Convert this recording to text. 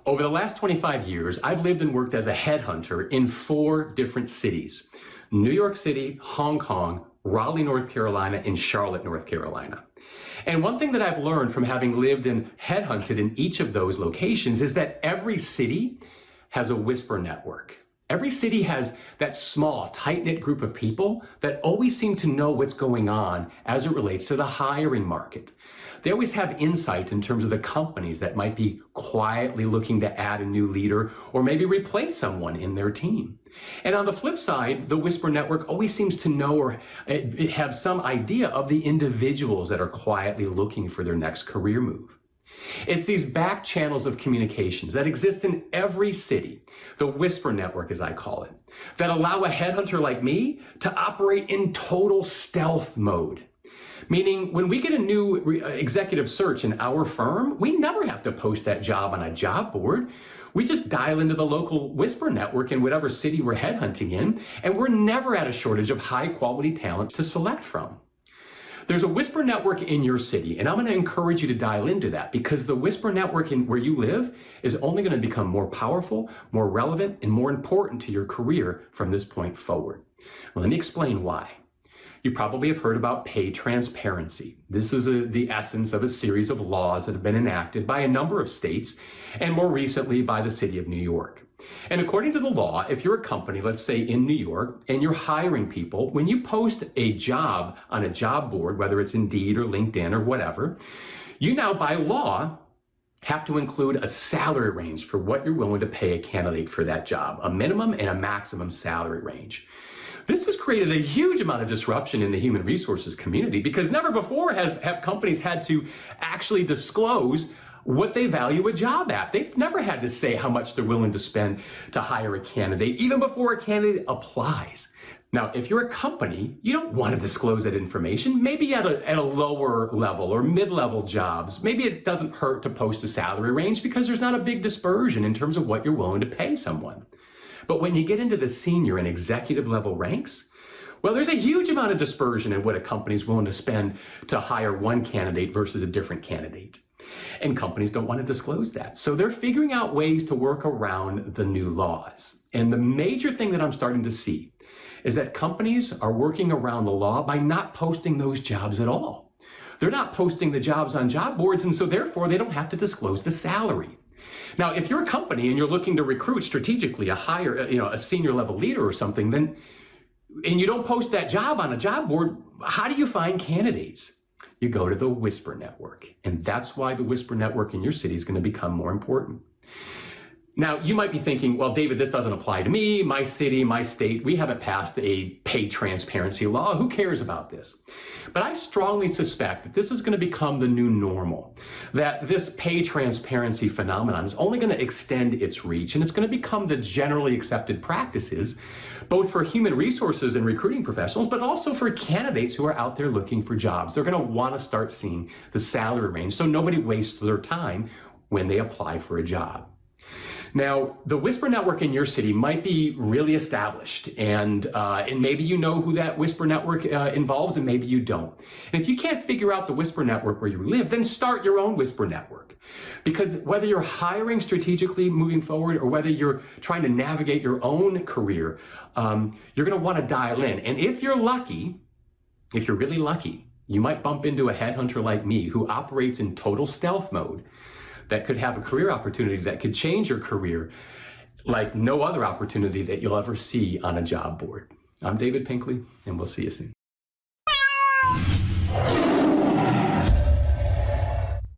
Over the last 25 years, I've lived and worked as a headhunter in 4 different cities: New York City, Hong Kong, Raleigh, North Carolina, and Charlotte, North Carolina. And one thing that I've learned from having lived and headhunted in each of those locations is that every city has a whisper network. Every city has that small, tight-knit group of people that always seem to know what's going on as it relates to the hiring market. They always have insight in terms of the companies that might be quietly looking to add a new leader or maybe replace someone in their team. And on the flip side, the Whisper Network always seems to know or have some idea of the individuals that are quietly looking for their next career move. It's these back channels of communications that exist in every city, the Whisper Network as I call it, that allow a headhunter like me to operate in total stealth mode. Meaning when we get a new executive search in our firm, we never have to post that job on a job board. We just dial into the local Whisper Network in whatever city we're headhunting in, and we're never at a shortage of high quality talent to select from. There's a Whisper Network in your city, and I'm going to encourage you to dial into that because the Whisper Network where you live is only going to become more powerful, more relevant, and more important to your career from this point forward. Well, let me explain why. You probably have heard about pay transparency. This is the essence of a series of laws that have been enacted by a number of states and more recently by the city of New York. And according to the law, if you're a company, let's say in New York, and you're hiring people, when you post a job on a job board, whether it's Indeed or LinkedIn or whatever, you now by law have to include a salary range for what you're willing to pay a candidate for that job, a minimum and a maximum salary range. This has created a huge amount of disruption in the human resources community because never before have companies had to actually disclose what they value a job at. They've never had to say how much they're willing to spend to hire a candidate, even before a candidate applies. Now, if you're a company, you don't want to disclose that information. Maybe at a lower level or mid-level jobs, maybe it doesn't hurt to post a salary range because there's not a big dispersion in terms of what you're willing to pay someone. But when you get into the senior and executive level ranks, well, there's a huge amount of dispersion in what a company's willing to spend to hire one candidate versus a different candidate. And companies don't want to disclose that. So they're figuring out ways to work around the new laws. And the major thing that I'm starting to see is that companies are working around the law by not posting those jobs at all. They're not posting the jobs on job boards, and so therefore they don't have to disclose the salary. Now, if you're a company and you're looking to recruit strategically a senior level leader or something, and you don't post that job on a job board, how do you find candidates? You go to the Whisper Network. And that's why the Whisper Network in your city is going to become more important. Now, you might be thinking, well, David, this doesn't apply to me, my city, my state. We haven't passed a pay transparency law. Who cares about this? But I strongly suspect that this is going to become the new normal, that this pay transparency phenomenon is only going to extend its reach, and it's going to become the generally accepted practices, both for human resources and recruiting professionals, but also for candidates who are out there looking for jobs. They're going to want to start seeing the salary range so nobody wastes their time when they apply for a job. Now, the Whisper Network in your city might be really established, and maybe you know who that Whisper Network involves, and maybe you don't. And if you can't figure out the Whisper Network where you live, then start your own Whisper Network. Because whether you're hiring strategically moving forward or whether you're trying to navigate your own career, you're going to want to dial in. And if you're lucky, if you're really lucky, you might bump into a headhunter like me who operates in total stealth mode that could have a career opportunity that could change your career like no other opportunity that you'll ever see on a job board. I'm David Pinkley, and we'll see you soon.